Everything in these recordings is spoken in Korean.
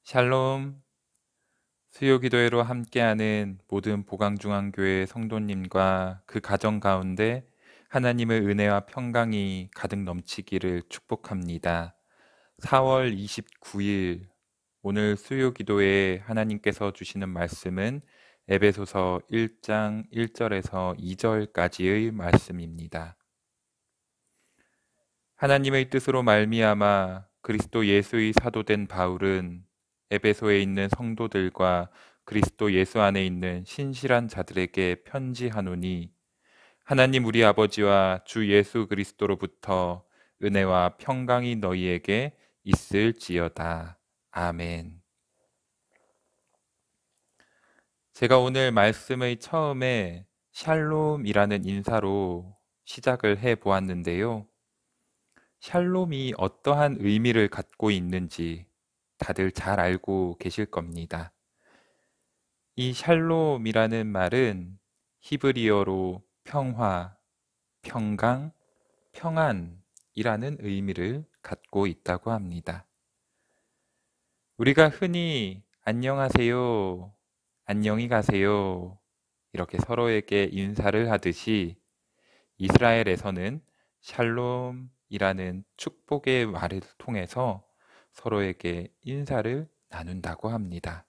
샬롬, 수요기도회로 함께하는 모든 보강중앙교회 성도님과 그 가정 가운데 하나님의 은혜와 평강이 가득 넘치기를 축복합니다. 4월 29일 오늘 수요기도회에 하나님께서 주시는 말씀은 에베소서 1장 1절에서 2절까지의 말씀입니다. 하나님의 뜻으로 말미암아 그리스도 예수의 사도된 바울은 에베소에 있는 성도들과 그리스도 예수 안에 있는 신실한 자들에게 편지하노니 하나님 우리 아버지와 주 예수 그리스도로부터 은혜와 평강이 너희에게 있을지어다. 아멘. 제가 오늘 말씀의 처음에 샬롬이라는 인사로 시작을 해 보았는데요. 샬롬이 어떠한 의미를 갖고 있는지 다들 잘 알고 계실 겁니다. 이 샬롬이라는 말은 히브리어로 평화, 평강, 평안이라는 의미를 갖고 있다고 합니다. 우리가 흔히 안녕하세요, 안녕히 가세요 이렇게 서로에게 인사를 하듯이 이스라엘에서는 샬롬이라는 축복의 말을 통해서 서로에게 인사를 나눈다고 합니다.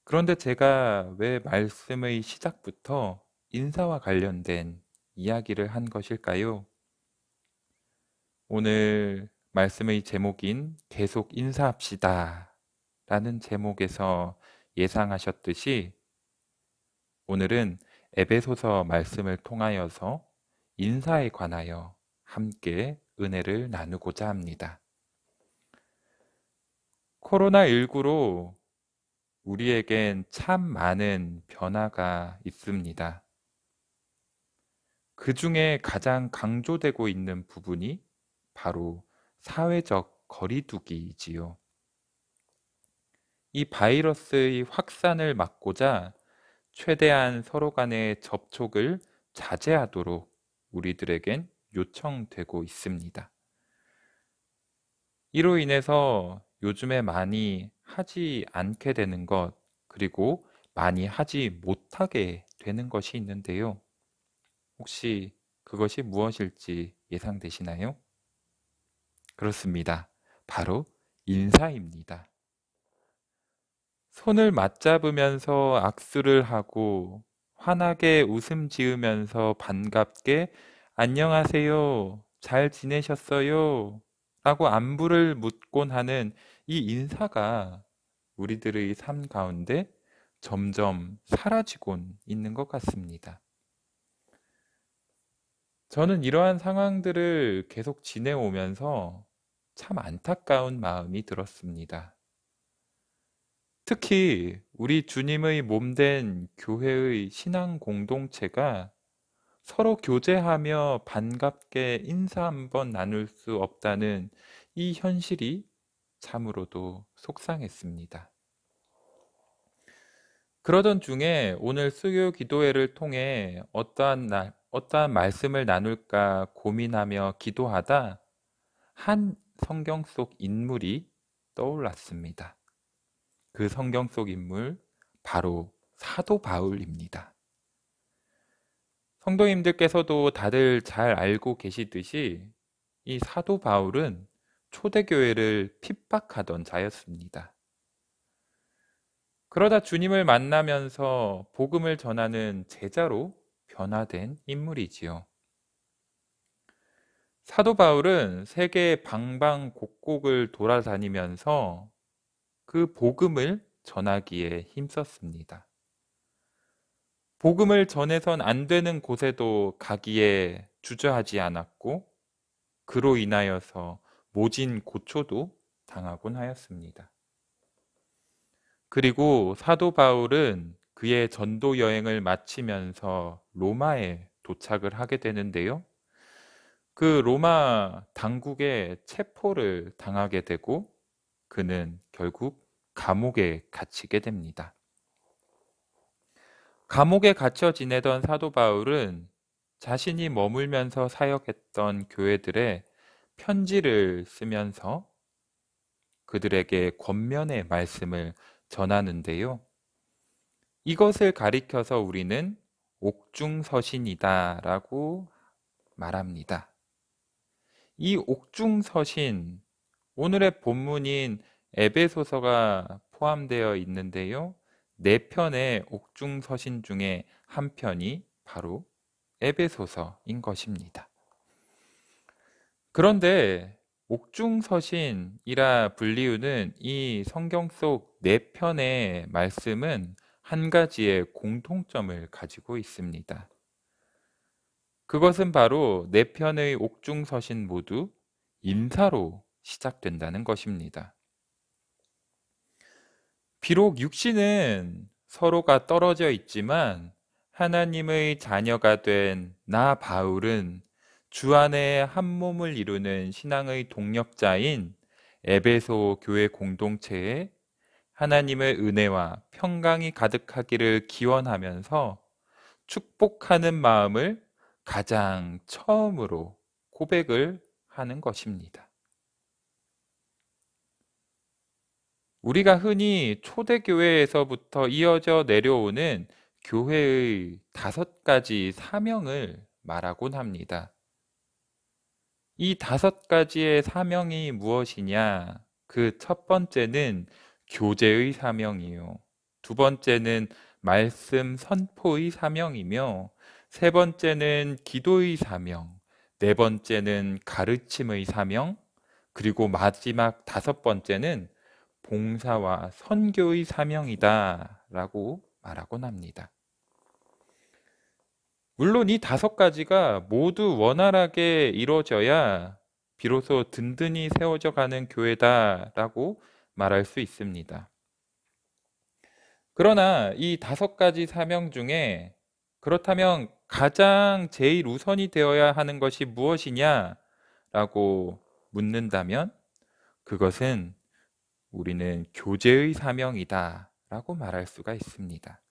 그런데 제가 왜 말씀의 시작부터 인사와 관련된 이야기를 한 것일까요? 오늘 말씀의 제목인 계속 인사합시다 라는 제목에서 예상하셨듯이 오늘은 에베소서 말씀을 통하여서 인사에 관하여 함께 은혜를 나누고자 합니다. 코로나19로 우리에겐 참 많은 변화가 있습니다. 그 중에 가장 강조되고 있는 부분이 바로 사회적 거리두기이지요. 이 바이러스의 확산을 막고자 최대한 서로 간의 접촉을 자제하도록 우리들에겐 요청되고 있습니다. 이로 인해서 요즘에 많이 하지 않게 되는 것, 그리고 많이 하지 못하게 되는 것이 있는데요. 혹시 그것이 무엇일지 예상되시나요? 그렇습니다. 바로 인사입니다. 손을 맞잡으면서 악수를 하고 환하게 웃음 지으면서 반갑게 안녕하세요, 잘 지내셨어요? 라고 안부를 묻곤 하는 이 인사가 우리들의 삶 가운데 점점 사라지곤 있는 것 같습니다. 저는 이러한 상황들을 계속 지내오면서 참 안타까운 마음이 들었습니다. 특히 우리 주님의 몸된 교회의 신앙 공동체가 서로 교제하며 반갑게 인사 한번 나눌 수 없다는 이 현실이 참으로도 속상했습니다. 그러던 중에 오늘 수요 기도회를 통해 어떠한 말씀을 나눌까 고민하며 기도하다 한 성경 속 인물이 떠올랐습니다. 그 성경 속 인물, 바로 사도 바울입니다. 성도님들께서도 다들 잘 알고 계시듯이 이 사도 바울은 초대교회를 핍박하던 자였습니다. 그러다 주님을 만나면서 복음을 전하는 제자로 변화된 인물이지요. 사도 바울은 세계 방방곡곡을 돌아다니면서 그 복음을 전하기에 힘썼습니다. 복음을 전해선 안 되는 곳에도 가기에 주저하지 않았고 그로 인하여서 모진 고초도 당하곤 하였습니다. 그리고 사도 바울은 그의 전도 여행을 마치면서 로마에 도착을 하게 되는데요. 그 로마 당국의 체포를 당하게 되고 그는 결국 감옥에 갇히게 됩니다. 감옥에 갇혀 지내던 사도 바울은 자신이 머물면서 사역했던 교회들에 편지를 쓰면서 그들에게 권면의 말씀을 전하는데요. 이것을 가리켜서 우리는 옥중서신이다라고 말합니다. 이 옥중서신, 오늘의 본문인 에베소서가 포함되어 있는데요. 네 편의 옥중서신 중에 한 편이 바로 에베소서인 것입니다. 그런데 옥중서신이라 불리우는 이 성경 속 네 편의 말씀은 한 가지의 공통점을 가지고 있습니다. 그것은 바로 네 편의 옥중서신 모두 인사로 시작된다는 것입니다. 비록 육신은 서로가 떨어져 있지만 하나님의 자녀가 된 나 바울은 주 안에 한 몸을 이루는 신앙의 동력자인 에베소 교회 공동체에 하나님의 은혜와 평강이 가득하기를 기원하면서 축복하는 마음을 가장 처음으로 고백을 하는 것입니다. 우리가 흔히 초대교회에서부터 이어져 내려오는 교회의 5가지 사명을 말하곤 합니다. 이 5가지의 사명이 무엇이냐? 그 첫 번째는 교제의 사명이요. 두 번째는 말씀 선포의 사명이며, 세 번째는 기도의 사명, 네 번째는 가르침의 사명, 그리고 마지막 5번째는 봉사와 선교의 사명이다 라고 말하곤 합니다. 물론 이 5가지가 모두 원활하게 이루어져야 비로소 든든히 세워져 가는 교회다라고 말할 수 있습니다. 그러나 이 5가지 사명 중에 그렇다면 가장 제일 우선이 되어야 하는 것이 무엇이냐라고 묻는다면 그것은 우리는 교제의 사명이다라고 말할 수가 있습니다.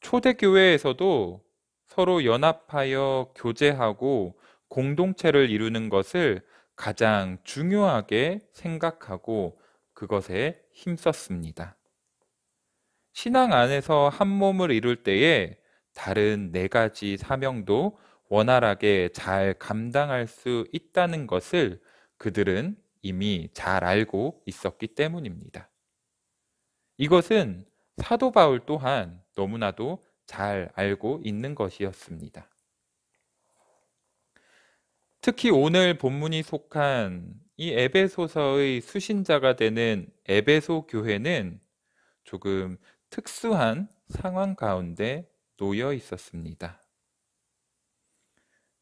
초대교회에서도 서로 연합하여 교제하고 공동체를 이루는 것을 가장 중요하게 생각하고 그것에 힘썼습니다. 신앙 안에서 한 몸을 이룰 때에 다른 4가지 사명도 원활하게 잘 감당할 수 있다는 것을 그들은 이미 잘 알고 있었기 때문입니다. 이것은 사도 바울 또한 너무나도 잘 알고 있는 것이었습니다. 특히 오늘 본문이 속한 이 에베소서의 수신자가 되는 에베소 교회는 조금 특수한 상황 가운데 놓여 있었습니다.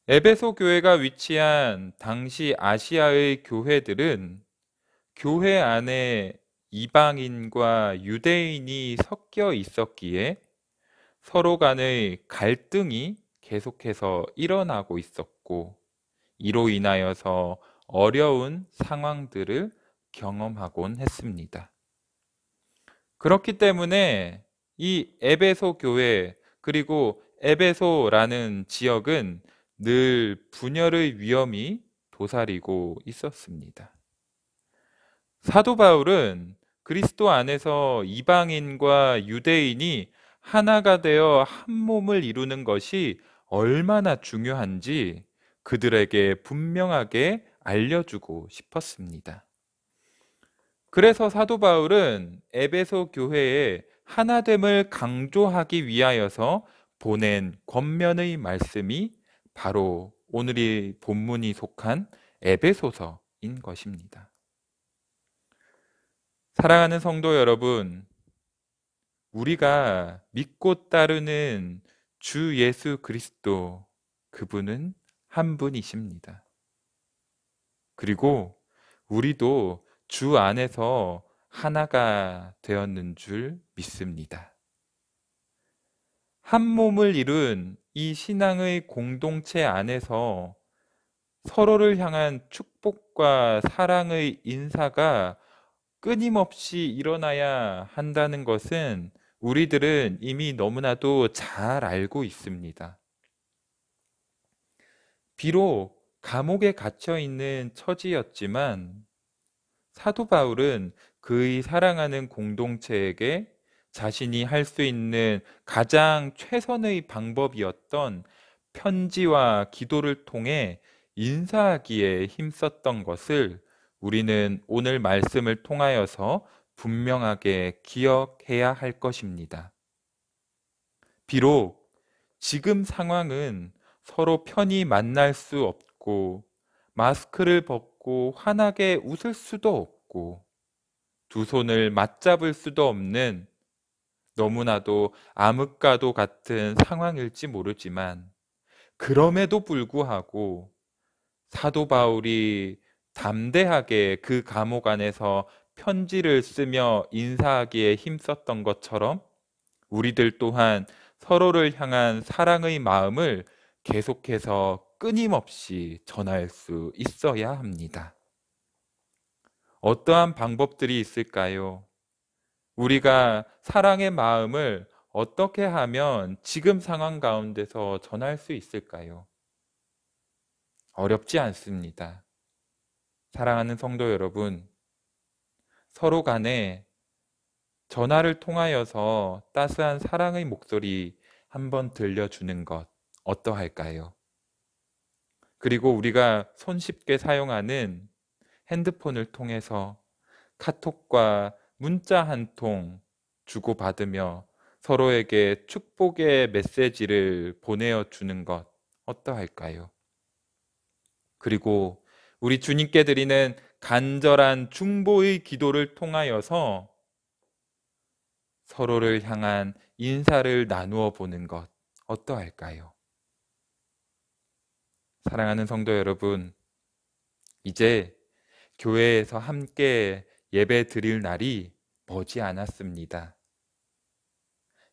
에베소 교회가 위치한 당시 아시아의 교회들은 교회 안에 이방인과 유대인이 섞여 있었기에 서로 간의 갈등이 계속해서 일어나고 있었고, 이로 인하여서 어려운 상황들을 경험하곤 했습니다. 그렇기 때문에 이 에베소 교회, 그리고 에베소라는 지역은 늘 분열의 위험이 도사리고 있었습니다. 사도 바울은 그리스도 안에서 이방인과 유대인이 하나가 되어 한 몸을 이루는 것이 얼마나 중요한지 그들에게 분명하게 알려주고 싶었습니다. 그래서 사도 바울은 에베소 교회의 하나됨을 강조하기 위하여서 보낸 권면의 말씀이 바로 오늘의 본문이 속한 에베소서인 것입니다. 사랑하는 성도 여러분, 우리가 믿고 따르는 주 예수 그리스도, 그분은 한 분이십니다. 그리고 우리도 주 안에서 하나가 되었는 줄 믿습니다. 한 몸을 이룬 이 신앙의 공동체 안에서 서로를 향한 축복과 사랑의 인사가 끊임없이 일어나야 한다는 것은 우리들은 이미 너무나도 잘 알고 있습니다. 비록 감옥에 갇혀 있는 처지였지만 사도 바울은 그의 사랑하는 공동체에게 자신이 할 수 있는 가장 최선의 방법이었던 편지와 기도를 통해 인사하기에 힘썼던 것을 우리는 오늘 말씀을 통하여서 분명하게 기억해야 할 것입니다. 비록 지금 상황은 서로 편히 만날 수 없고 마스크를 벗고 환하게 웃을 수도 없고 두 손을 맞잡을 수도 없는 너무나도 암흑과도 같은 상황일지 모르지만 그럼에도 불구하고 사도 바울이 담대하게 그 감옥 안에서 편지를 쓰며 인사하기에 힘썼던 것처럼 우리들 또한 서로를 향한 사랑의 마음을 계속해서 끊임없이 전할 수 있어야 합니다. 어떠한 방법들이 있을까요? 우리가 사랑의 마음을 어떻게 하면 지금 상황 가운데서 전할 수 있을까요? 어렵지 않습니다. 사랑하는 성도 여러분, 서로 간에 전화를 통하여서 따스한 사랑의 목소리 한번 들려주는 것 어떠할까요? 그리고 우리가 손쉽게 사용하는 핸드폰을 통해서 카톡과 문자 한 통 주고받으며 서로에게 축복의 메시지를 보내어 주는 것 어떠할까요? 그리고 우리 주님께 드리는 간절한 중보의 기도를 통하여서 서로를 향한 인사를 나누어 보는 것 어떠할까요? 사랑하는 성도 여러분, 이제 교회에서 함께 예배 드릴 날이 머지 않았습니다.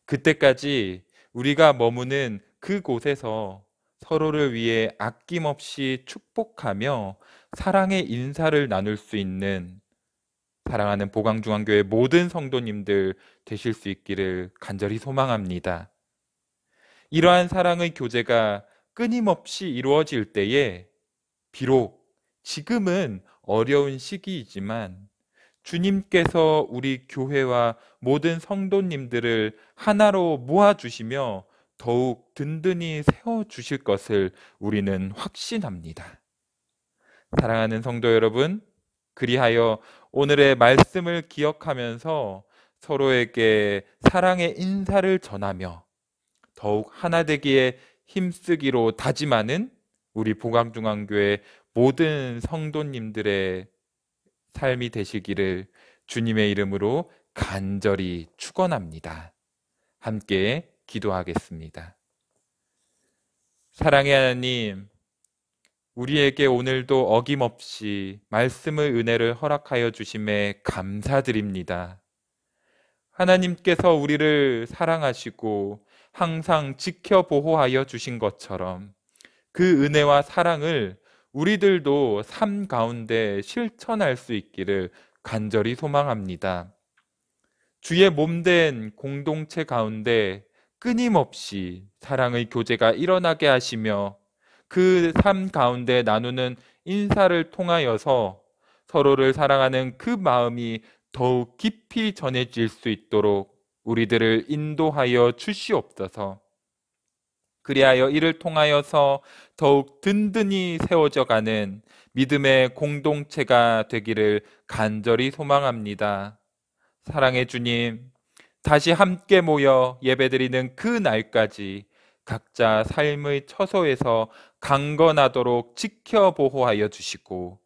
그때까지 우리가 머무는 그곳에서 서로를 위해 아낌없이 축복하며 사랑의 인사를 나눌 수 있는 사랑하는 보강중앙교회 모든 성도님들 되실 수 있기를 간절히 소망합니다. 이러한 사랑의 교제가 끊임없이 이루어질 때에 비록 지금은 어려운 시기이지만 주님께서 우리 교회와 모든 성도님들을 하나로 모아주시며 더욱 든든히 세워주실 것을 우리는 확신합니다. 사랑하는 성도 여러분, 그리하여 오늘의 말씀을 기억하면서 서로에게 사랑의 인사를 전하며 더욱 하나 되기에 힘쓰기로 다짐하는 우리 보강중앙교회 모든 성도님들의 삶이 되시기를 주님의 이름으로 간절히 축원합니다. 함께 기도하겠습니다. 사랑의 하나님, 우리에게 오늘도 어김없이 말씀의 은혜를 허락하여 주심에 감사드립니다. 하나님께서 우리를 사랑하시고 항상 지켜 보호하여 주신 것처럼 그 은혜와 사랑을 우리들도 삶 가운데 실천할 수 있기를 간절히 소망합니다. 주의 몸된 공동체 가운데 끊임없이 사랑의 교제가 일어나게 하시며 그 삶 가운데 나누는 인사를 통하여서 서로를 사랑하는 그 마음이 더욱 깊이 전해질 수 있도록 우리들을 인도하여 주시옵소서. 그리하여 이를 통하여서 더욱 든든히 세워져 가는 믿음의 공동체가 되기를 간절히 소망합니다. 사랑의 주님, 다시 함께 모여 예배드리는 그 날까지 각자 삶의 처소에서 강건하도록 지켜 보호하여 주시고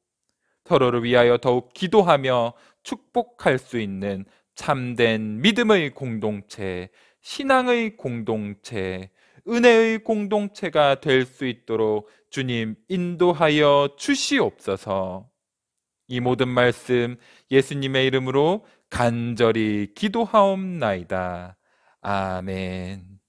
서로를 위하여 더욱 기도하며 축복할 수 있는 참된 믿음의 공동체, 신앙의 공동체, 은혜의 공동체가 될 수 있도록 주님 인도하여 주시옵소서. 이 모든 말씀 예수님의 이름으로 간절히 기도하옵나이다. 아멘.